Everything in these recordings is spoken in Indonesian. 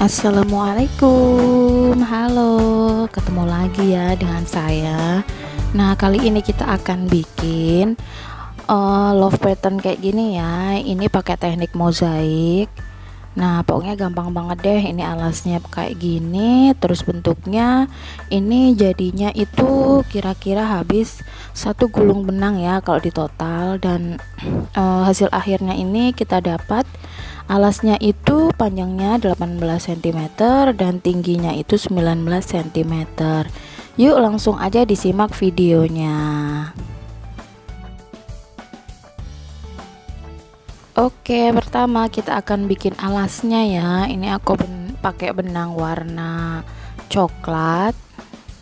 Assalamualaikum, halo, ketemu lagi ya dengan saya. Nah, kali ini kita akan bikin love pattern kayak gini ya. Ini pakai teknik mozaik. Nah, pokoknya gampang banget deh. Ini alasnya kayak gini, terus bentuknya ini jadinya itu kira-kira habis satu gulung benang ya kalau di total. Dan hasil akhirnya ini kita dapat alasnya itu panjangnya 18 cm dan tingginya itu 19 cm. Yuk langsung aja disimak videonya. Oke, pertama kita akan bikin alasnya ya. Ini aku pakai benang warna coklat.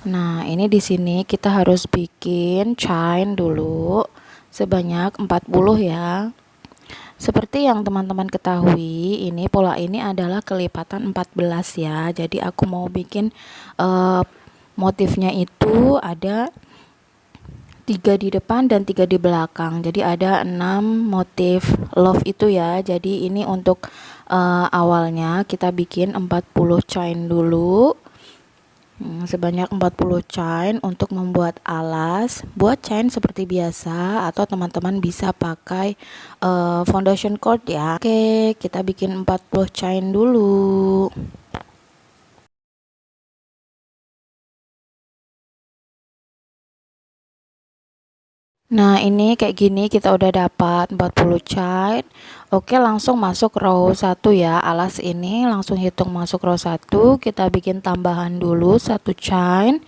Nah, ini di sini kita harus bikin chain dulu sebanyak 40 ya. Seperti yang teman-teman ketahui, ini pola ini adalah kelipatan 14 ya. Jadi aku mau bikin motifnya itu ada 3 di depan dan 3 di belakang. Jadi ada 6 motif love itu ya. Jadi ini untuk awalnya kita bikin 40 chain dulu. Sebanyak 40 chain untuk membuat alas. Buat chain seperti biasa atau teman-teman bisa pakai foundation cord ya. Oke, kita bikin 40 chain dulu. Nah, ini kayak gini kita udah dapat 40 chain. Oke, langsung masuk row 1 ya. Alas ini langsung hitung masuk row 1. Kita bikin tambahan dulu 1 chain.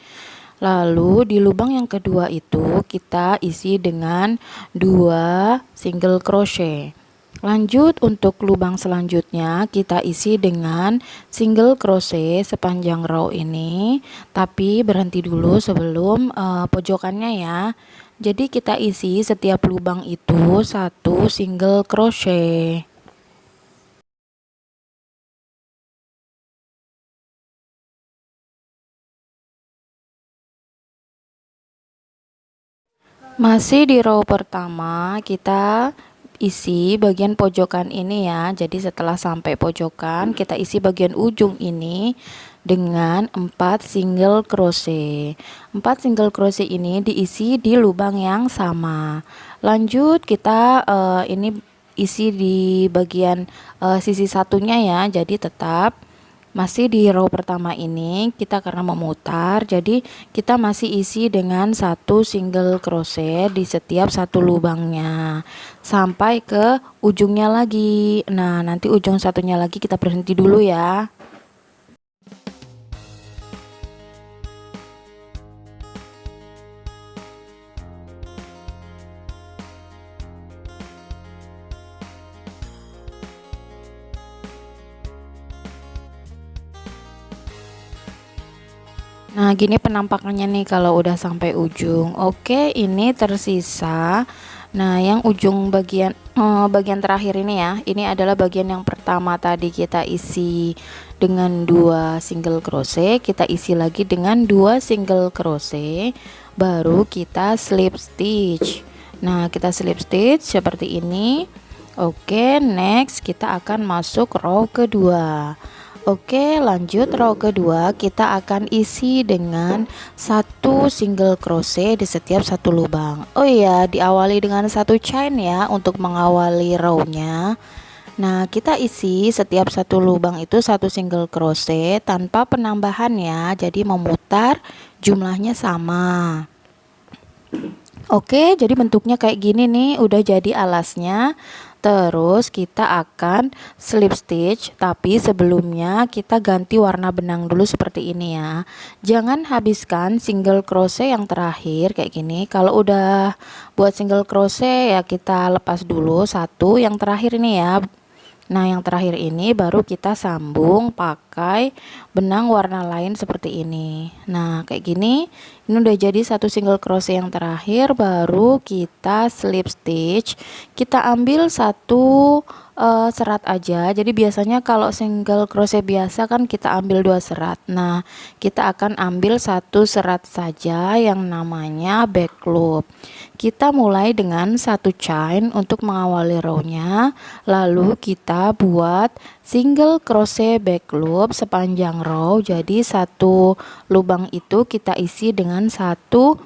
Lalu di lubang yang kedua itu kita isi dengan 2 single crochet. Lanjut untuk lubang selanjutnya kita isi dengan single crochet sepanjang row ini, tapi berhenti dulu sebelum pojokannya ya. Jadi kita isi setiap lubang itu 1 single crochet. Masih di row pertama kita isi bagian pojokan ini ya. Jadi setelah sampai pojokan kita isi bagian ujung ini dengan 4 single crochet. 4 single crochet ini diisi di lubang yang sama. Lanjut kita ini isi di bagian sisi satunya ya. Jadi tetap masih di row pertama ini kita karena memutar, jadi kita masih isi dengan 1 single crochet di setiap satu lubangnya sampai ke ujungnya lagi. Nah, nanti ujung satunya lagi kita berhenti dulu ya. Nah, gini penampakannya nih kalau udah sampai ujung. Oke, ini tersisa. Nah, yang ujung bagian terakhir ini ya. Ini adalah bagian yang pertama tadi kita isi dengan 2 single crochet, kita isi lagi dengan 2 single crochet, baru kita slip stitch. Nah, kita slip stitch seperti ini. Oke, next kita akan masuk row kedua. Oke, lanjut row kedua kita akan isi dengan 1 single crochet di setiap satu lubang. Oh iya, diawali dengan 1 chain ya untuk mengawali rownya. Nah, kita isi setiap satu lubang itu 1 single crochet tanpa penambahan ya. Jadi memutar jumlahnya sama. Oke, jadi bentuknya kayak gini nih, udah jadi alasnya. Terus kita akan slip stitch, tapi sebelumnya kita ganti warna benang dulu seperti ini ya. Jangan habiskan single crochet yang terakhir kayak gini. Kalau udah buat single crochet ya kita lepas dulu satu yang terakhir ini ya. Nah, yang terakhir ini baru kita sambung pakai benang warna lain seperti ini. Nah, kayak gini. Ini udah jadi 1 single crochet yang terakhir, baru kita slip stitch. Kita ambil 1 serat aja. Jadi biasanya kalau single crochet biasa kan kita ambil 2 serat. Nah, kita akan ambil 1 serat saja yang namanya back loop. Kita mulai dengan 1 chain untuk mengawali row-nya, lalu kita buat single crochet back loop sepanjang row. Jadi satu lubang itu kita isi dengan 1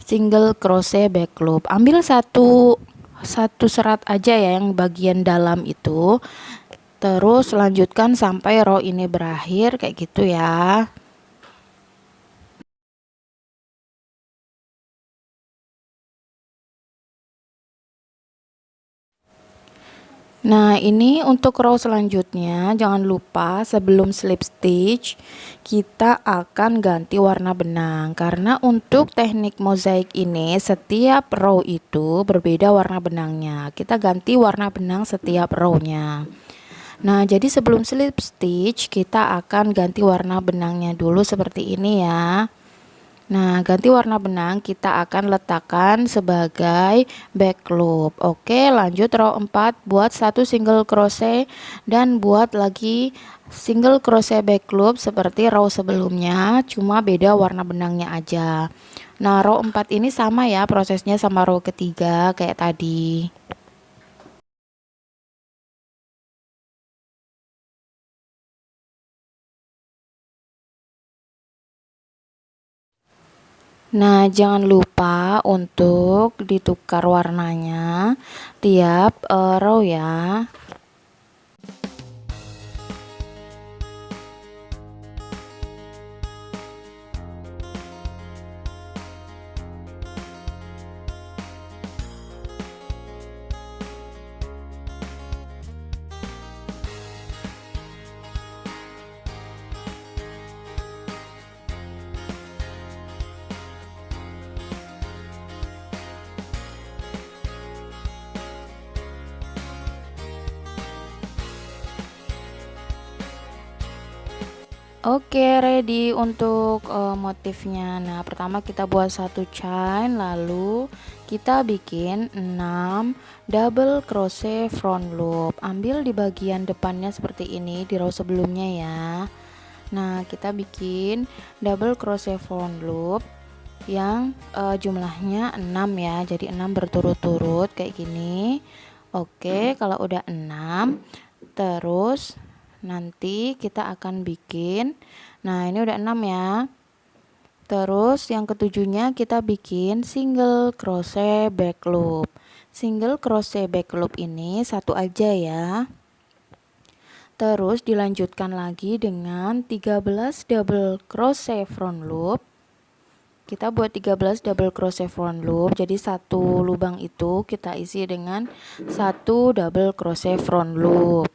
single crochet back loop. Ambil satu serat aja ya yang bagian dalam itu, terus lanjutkan sampai row ini berakhir kayak gitu ya. Nah, ini untuk row selanjutnya, jangan lupa sebelum slip stitch kita akan ganti warna benang, karena untuk teknik mozaik ini setiap row itu berbeda warna benangnya. Kita ganti warna benang setiap rownya. Nah, jadi sebelum slip stitch kita akan ganti warna benangnya dulu seperti ini ya. Nah, ganti warna benang kita akan letakkan sebagai back loop. Oke, lanjut row 4, buat 1 single crochet dan buat lagi single crochet back loop seperti row sebelumnya, cuma beda warna benangnya aja. Nah, row 4 ini sama ya prosesnya sama row ketiga kayak tadi. Nah, jangan lupa untuk ditukar warnanya tiap row ya. Oke, ready untuk motifnya. Nah, pertama kita buat 1 chain, lalu kita bikin 6 double crochet front loop. Ambil di bagian depannya seperti ini di row sebelumnya ya. Nah, kita bikin double crochet front loop yang jumlahnya 6 ya. Jadi 6 berturut-turut kayak gini. Oke, kalau udah 6, terus nanti kita akan bikin, nah ini udah 6 ya, terus yang ketujuhnya kita bikin single crochet back loop. Single crochet back loop ini satu aja ya, terus dilanjutkan lagi dengan 13 double crochet front loop. Kita buat 13 double crochet front loop, jadi satu lubang itu kita isi dengan 1 double crochet front loop.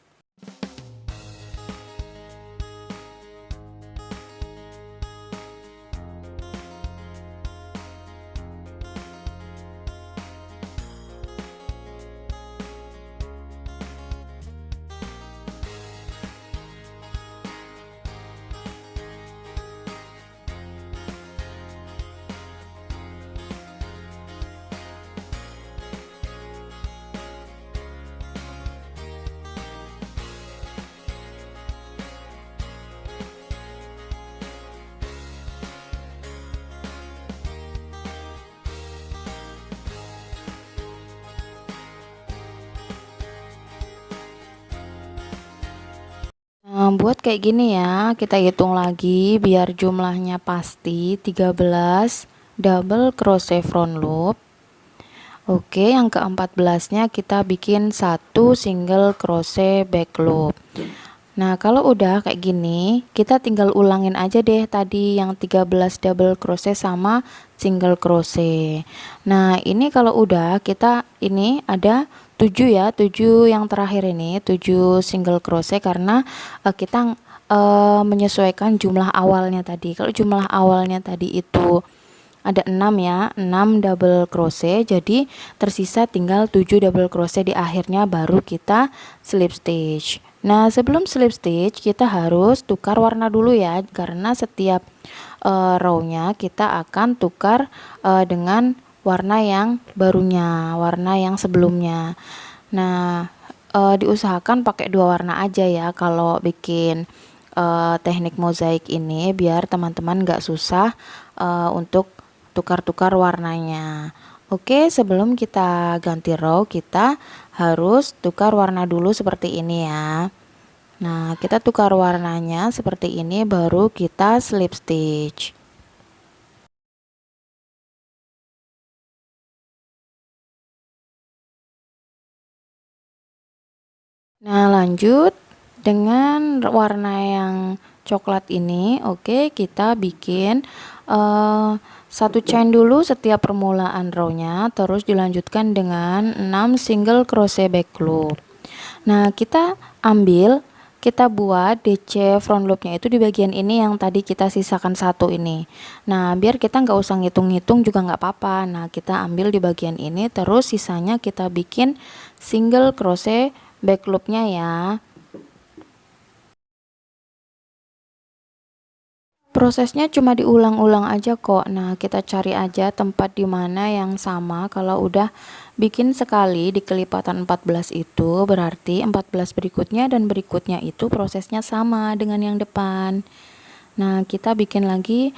Buat kayak gini ya, kita hitung lagi biar jumlahnya pasti 13 double crochet front loop. Oke, yang ke-14 nya kita bikin 1 single crochet back loop. Nah, kalau udah kayak gini, kita tinggal ulangin aja deh tadi yang 13 double crochet sama single crochet. Nah, ini kalau udah kita ini ada 7 ya, 7 yang terakhir ini 7 single crochet karena kita menyesuaikan jumlah awalnya tadi. Kalau jumlah awalnya tadi itu ada 6 ya, 6 double crochet, jadi tersisa tinggal 7 double crochet di akhirnya baru kita slip stitch. Nah, sebelum slip stitch kita harus tukar warna dulu ya, karena setiap row-nya kita akan tukar dengan warna yang barunya, warna yang sebelumnya. Nah, diusahakan pakai dua warna aja ya kalau bikin teknik mozaik ini, biar teman-teman nggak susah untuk tukar-tukar warnanya. Oke, sebelum kita ganti row, kita harus tukar warna dulu seperti ini ya. Nah, kita tukar warnanya seperti ini, baru kita slip stitch. Nah, lanjut dengan warna yang coklat ini. Oke, kita bikin satu chain dulu setiap permulaan rownya, terus dilanjutkan dengan 6 single crochet back loop. Nah, kita buat DC front loopnya itu di bagian ini yang tadi kita sisakan satu ini. Nah, biar kita nggak usah ngitung-ngitung juga nggak apa-apa. Nah, kita ambil di bagian ini, terus sisanya kita bikin single crochet back loopnya ya. Prosesnya cuma diulang-ulang aja kok. Nah, kita cari aja tempat di mana yang sama. Kalau udah bikin sekali di kelipatan 14 itu berarti 14 berikutnya dan berikutnya itu prosesnya sama dengan yang depan. Nah, kita bikin lagi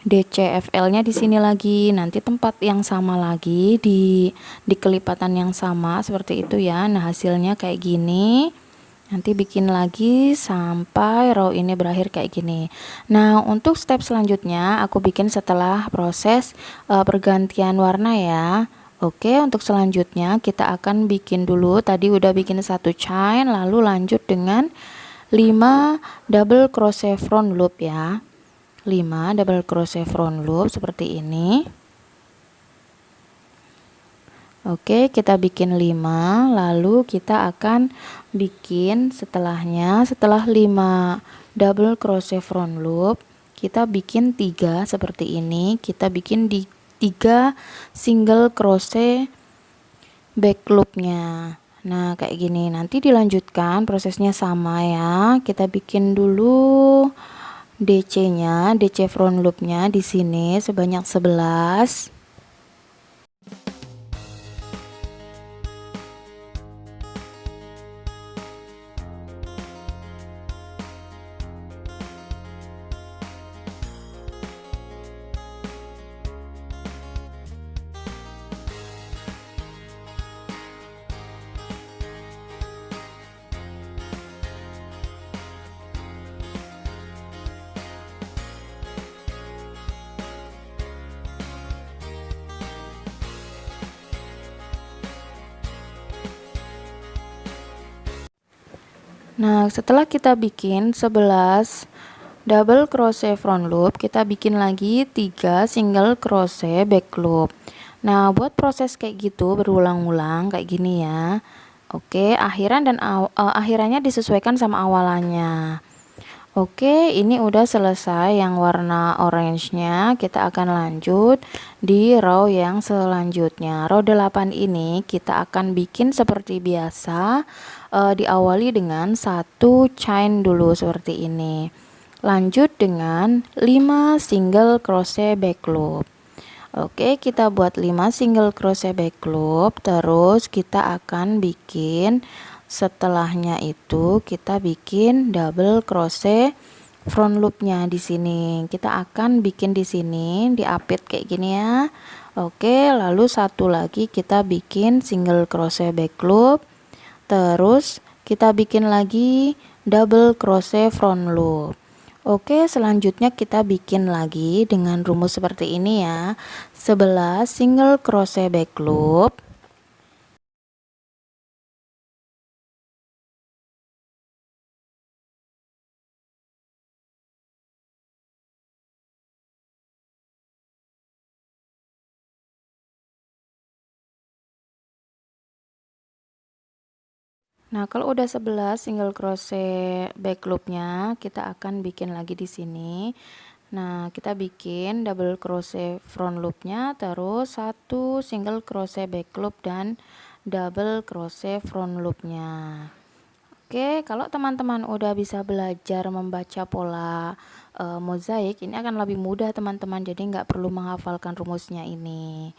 DCFL-nya di sini lagi. Nanti tempat yang sama lagi di kelipatan yang sama seperti itu ya. Nah, hasilnya kayak gini. Nanti bikin lagi sampai row ini berakhir kayak gini. Nah, untuk step selanjutnya aku bikin setelah proses pergantian warna ya. Oke, untuk selanjutnya kita akan bikin dulu, tadi udah bikin satu chain, lalu lanjut dengan 5 double crochet front loop ya. 5 double crochet front loop seperti ini. Oke, kita bikin 5, lalu kita akan bikin setelahnya, setelah 5 double crochet front loop, kita bikin 3 seperti ini. Kita bikin di 3 single crochet back loopnya. Nah, kayak gini. Nanti dilanjutkan prosesnya sama ya. Kita bikin dulu DC-nya, DC front loopnya di sini sebanyak 11. Nah, setelah kita bikin 11 double crochet front loop, kita bikin lagi 3 single crochet back loop. Nah, buat proses kayak gitu berulang-ulang kayak gini ya. Oke, akhiran dan akhirannya disesuaikan sama awalannya. Oke, ini udah selesai yang warna orange-nya. Kita akan lanjut di row yang selanjutnya. Row 8 ini kita akan bikin seperti biasa, diawali dengan satu chain dulu seperti ini. Lanjut dengan 5 single crochet back loop. Oke, kita buat 5 single crochet back loop, terus kita akan bikin setelahnya itu kita bikin double crochet front loopnya di sini. Kita akan bikin di sini diapit kayak gini ya. Oke, lalu satu lagi kita bikin single crochet back loop, terus kita bikin lagi double crochet front loop. Oke, selanjutnya kita bikin lagi dengan rumus seperti ini ya. 11 single crochet back loop. Nah, kalau udah 11 single crochet back loopnya, kita akan bikin lagi di sini. Nah, kita bikin double crochet front loopnya, terus satu single crochet back loop dan double crochet front loopnya. Oke, kalau teman-teman udah bisa belajar membaca pola mozaik, ini akan lebih mudah teman-teman, jadi nggak perlu menghafalkan rumusnya ini.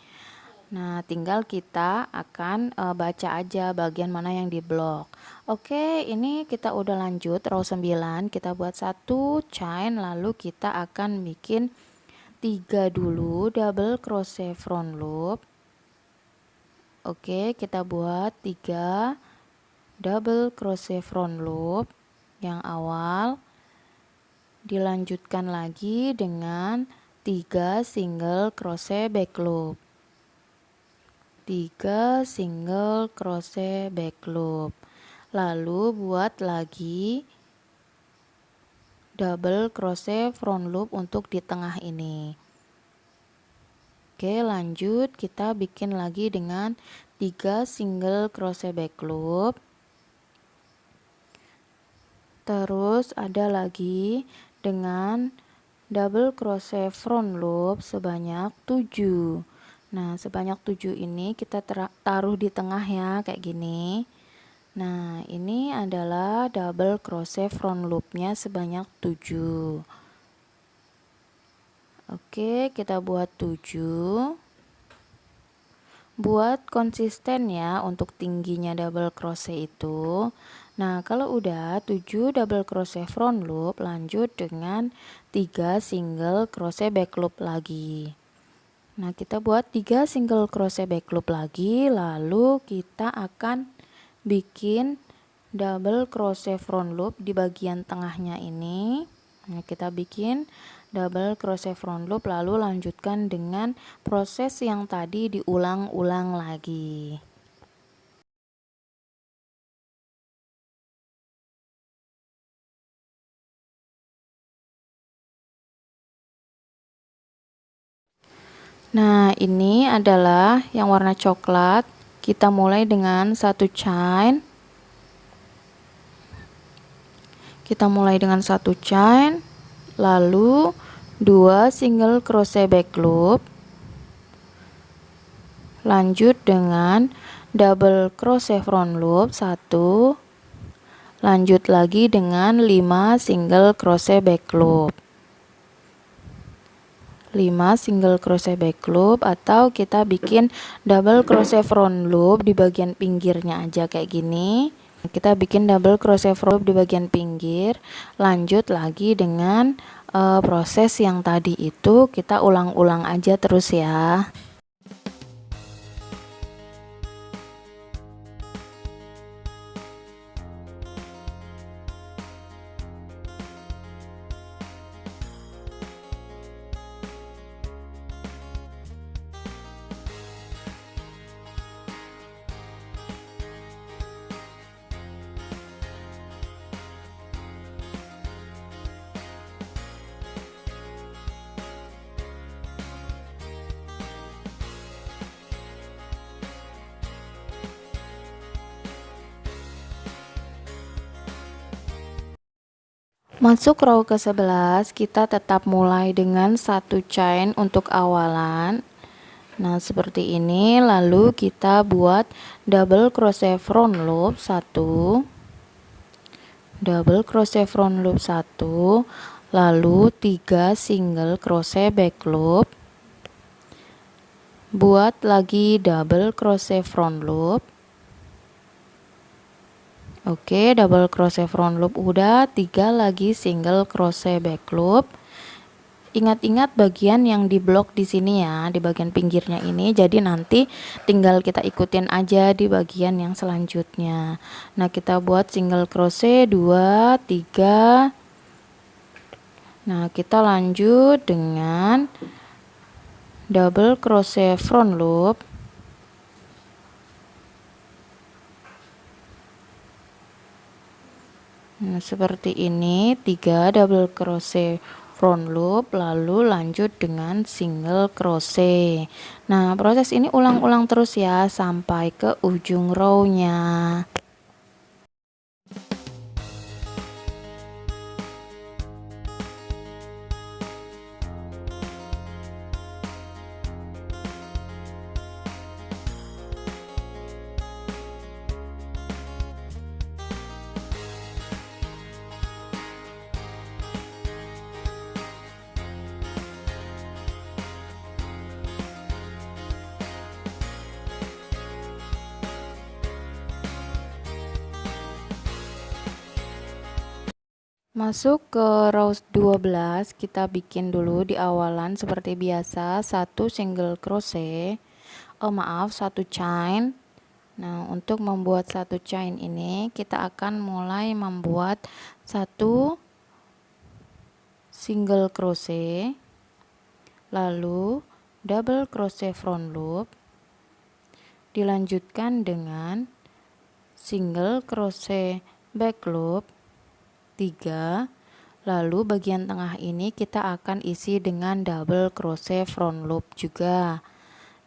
Nah, tinggal kita akan baca aja bagian mana yang diblok. Oke, ini kita udah lanjut row 9. Kita buat satu chain, lalu kita akan bikin 3 dulu double crochet front loop. Oke, kita buat 3 double crochet front loop yang awal. Dilanjutkan lagi dengan 3 single crochet back loop. 3 single crochet back loop, lalu buat lagi double crochet front loop untuk di tengah ini. Oke, lanjut kita bikin lagi dengan 3 single crochet back loop, terus ada lagi dengan double crochet front loop sebanyak 7. Nah, sebanyak 7 ini kita taruh di tengah ya, kayak gini. Nah, ini adalah double crochet front loopnya sebanyak 7. Oke, kita buat 7. Buat konsisten ya untuk tingginya double crochet itu. Nah, kalau udah 7 double crochet front loop, lanjut dengan 3 single crochet back loop lagi. Nah, kita buat 3 single crochet back loop lagi, lalu kita akan bikin double crochet front loop di bagian tengahnya ini. Nah, kita bikin double crochet front loop, lalu lanjutkan dengan proses yang tadi diulang-ulang lagi. Nah, ini adalah yang warna coklat. Kita mulai dengan satu chain. Kita mulai dengan satu chain, lalu 2 single crochet back loop. Lanjut dengan double crochet front loop 1. Lanjut lagi dengan 5 single crochet back loop. 5 single crochet back loop, atau kita bikin double crochet front loop di bagian pinggirnya aja kayak gini. Kita bikin double crochet front loop di bagian pinggir, lanjut lagi dengan proses yang tadi itu kita ulang-ulang aja terus ya. Masuk row ke-11, kita tetap mulai dengan satu chain untuk awalan. Nah, seperti ini, lalu kita buat double crochet front loop 1. Double crochet front loop 1, lalu 3 single crochet back loop. Buat lagi double crochet front loop. Oke, double crochet front loop udah, 3 lagi single crochet back loop. Ingat-ingat bagian yang diblok di sini ya, di bagian pinggirnya ini. Jadi nanti tinggal kita ikutin aja di bagian yang selanjutnya. Nah, kita buat single crochet 2, 3. Nah, kita lanjut dengan double crochet front loop. Nah, seperti ini, 3 double crochet front loop, lalu lanjut dengan single crochet. Nah, proses ini ulang-ulang terus ya sampai ke ujung row-nya. Masuk ke row 12, kita bikin dulu di awalan seperti biasa 1 single crochet, satu chain. Nah, untuk membuat 1 chain ini kita akan mulai membuat 1 single crochet, lalu double crochet front loop, dilanjutkan dengan single crochet back loop 3, lalu bagian tengah ini kita akan isi dengan double crochet front loop juga.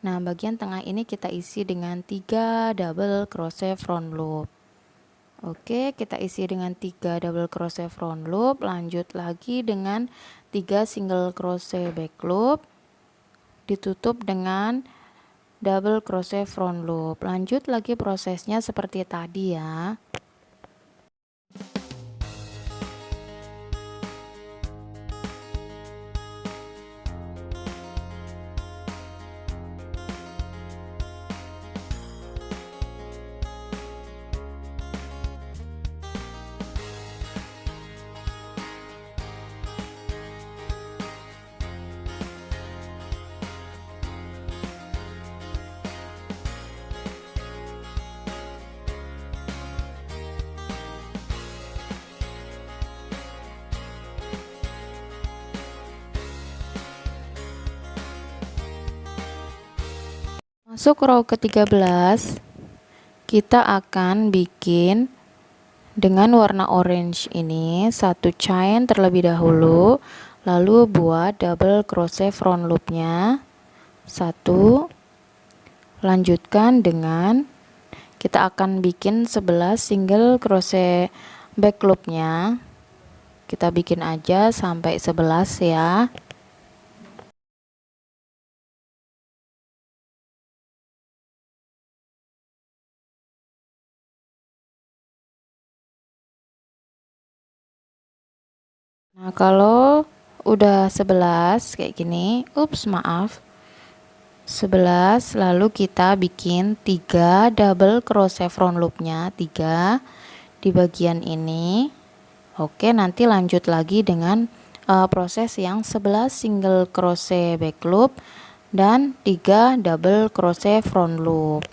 Nah, bagian tengah ini kita isi dengan 3 double crochet front loop. Oke, kita isi dengan 3 double crochet front loop, lanjut lagi dengan 3 single crochet back loop, ditutup dengan double crochet front loop. Lanjut lagi prosesnya seperti tadi ya. Masuk row ke-13, kita akan bikin dengan warna orange ini 1 chain terlebih dahulu, lalu buat double crochet front loopnya 1, lanjutkan dengan kita akan bikin 11 single crochet back loopnya, kita bikin aja sampai 11 ya. Nah, kalau udah 11 kayak gini, 11, lalu kita bikin 3 double crochet front loopnya 3 di bagian ini. Oke, nanti lanjut lagi dengan proses yang 11 single crochet back loop dan 3 double crochet front loop.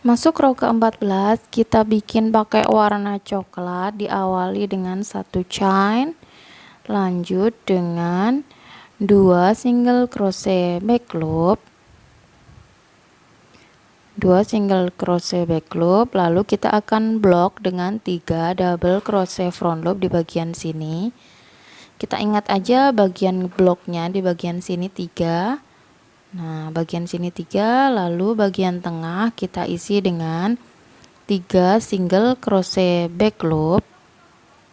Masuk row ke-14, kita bikin pakai warna coklat, diawali dengan 1 chain, lanjut dengan 2 single crochet back loop, 2 single crochet back loop, lalu kita akan blok dengan 3 double crochet front loop di bagian sini. Kita ingat aja bagian bloknya di bagian sini 3. Nah, bagian sini 3, lalu bagian tengah kita isi dengan 3 single crochet back loop.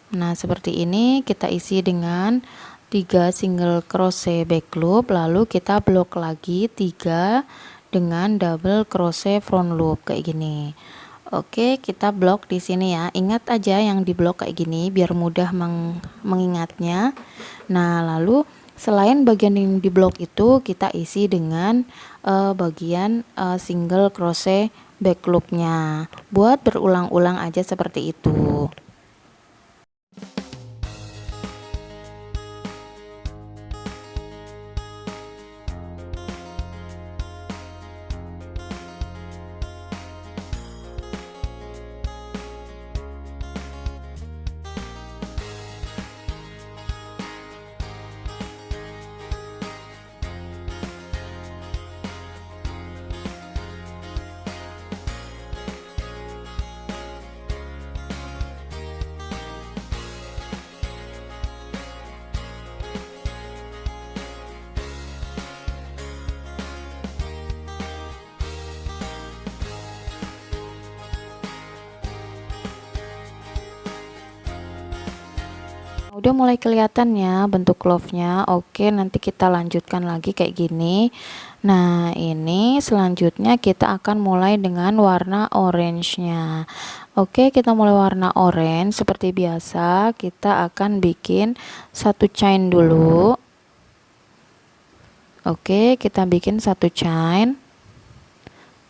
Nah, seperti ini kita isi dengan 3 single crochet back loop, lalu kita blok lagi 3 dengan double crochet front loop kayak gini. Oke, kita blok di sini ya. Ingat aja yang di blok kayak gini biar mudah mengingatnya. Nah, lalu selain bagian yang di blok itu kita isi dengan bagian single crochet back loopnya. Buat berulang-ulang aja seperti itu. Udah mulai kelihatan ya bentuk love-nya. Oke, nanti kita lanjutkan lagi kayak gini. Nah, ini selanjutnya kita akan mulai dengan warna orange-nya. Oke, kita mulai warna orange. Seperti biasa, kita akan bikin satu chain dulu. Oke, kita bikin satu chain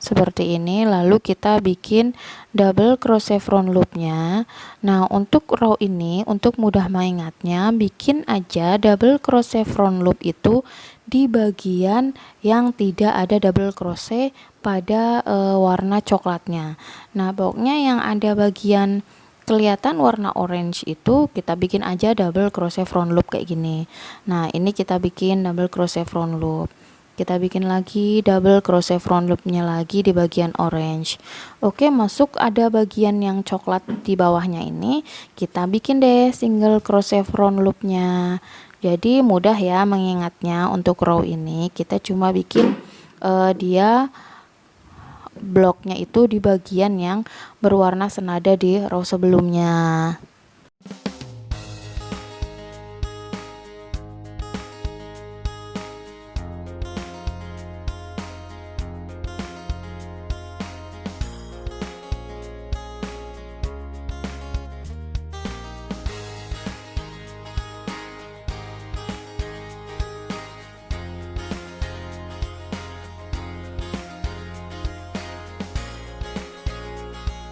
seperti ini, lalu kita bikin double crochet front loopnya. Nah, untuk row ini, untuk mudah mengingatnya, bikin aja double crochet front loop itu di bagian yang tidak ada double crochet pada warna coklatnya. Nah, pokoknya yang ada bagian kelihatan warna orange itu kita bikin aja double crochet front loop kayak gini. Nah, ini kita bikin double crochet front loop. Kita bikin lagi double crochet front loopnya lagi di bagian orange. Oke, masuk ada bagian yang coklat di bawahnya ini, kita bikin deh single crochet front loopnya. Jadi mudah ya mengingatnya. Untuk row ini kita cuma bikin dia bloknya itu di bagian yang berwarna senada di row sebelumnya.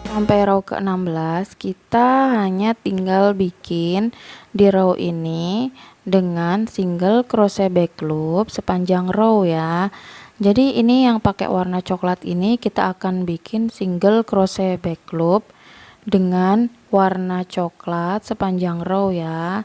Sampai row ke-16 kita hanya tinggal bikin di row ini dengan single crochet back loop sepanjang row ya. Jadi ini yang pakai warna coklat ini kita akan bikin single crochet back loop dengan warna coklat sepanjang row ya.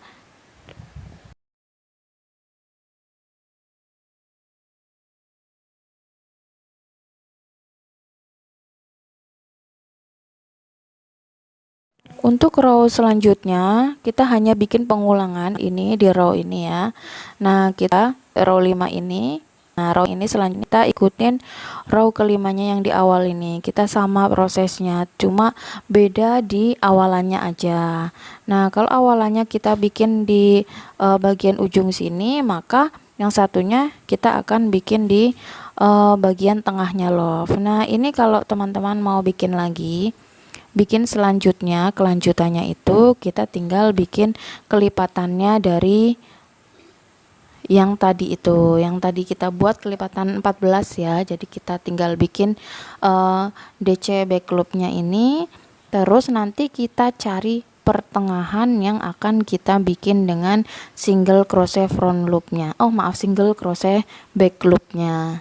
Untuk row selanjutnya kita hanya bikin pengulangan ini di row ini ya. Nah, kita row 5 ini. Nah, row ini selanjutnya kita ikutin row kelimanya yang di awal ini. Kita sama prosesnya, cuma beda di awalannya aja. Nah, kalau awalannya kita bikin di bagian ujung sini, maka yang satunya kita akan bikin di bagian tengahnya love. Nah, ini kalau teman-teman mau bikin lagi, bikin selanjutnya, kelanjutannya itu kita tinggal bikin kelipatannya dari yang tadi itu, yang tadi kita buat kelipatan 14 ya. Jadi kita tinggal bikin DC back loopnya ini, terus nanti kita cari pertengahan yang akan kita bikin dengan single crochet front loopnya. Oh maaf, single crochet back loopnya.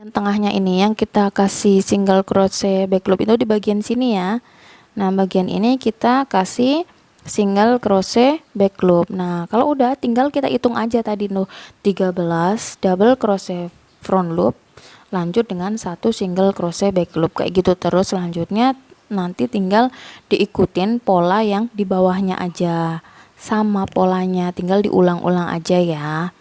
Yang tengahnya ini yang kita kasih single crochet back loop itu di bagian sini ya. Nah, bagian ini kita kasih single crochet back loop. Nah, kalau udah tinggal kita hitung aja tadi tuh 13 double crochet front loop lanjut dengan satu single crochet back loop kayak gitu terus. Selanjutnya nanti tinggal diikutin pola yang di bawahnya aja. Sama polanya, tinggal diulang-ulang aja ya.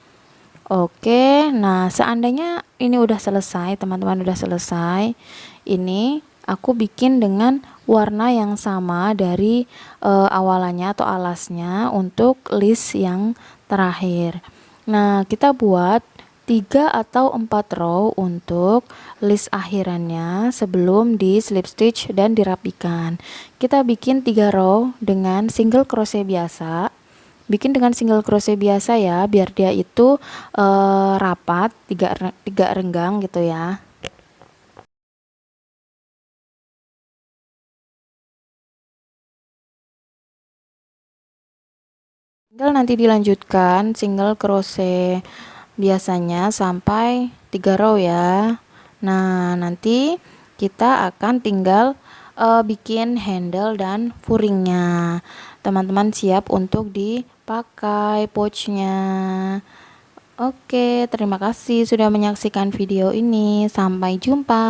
Oke, nah seandainya ini udah selesai, teman-teman udah selesai, ini aku bikin dengan warna yang sama dari awalannya atau alasnya untuk list yang terakhir. Nah, kita buat 3 atau 4 row untuk list akhirannya sebelum di slip stitch dan dirapikan. Kita bikin 3 row dengan single crochet biasa. Bikin dengan single crochet biasa ya, biar dia itu rapat, tiga renggang gitu ya. Tinggal nanti dilanjutkan single crochet biasanya sampai 3 row ya. Nah, nanti kita akan tinggal bikin handle dan furingnya. Teman-teman siap untuk dipakai pouchnya. Oke, terima kasih sudah menyaksikan video ini. Sampai jumpa.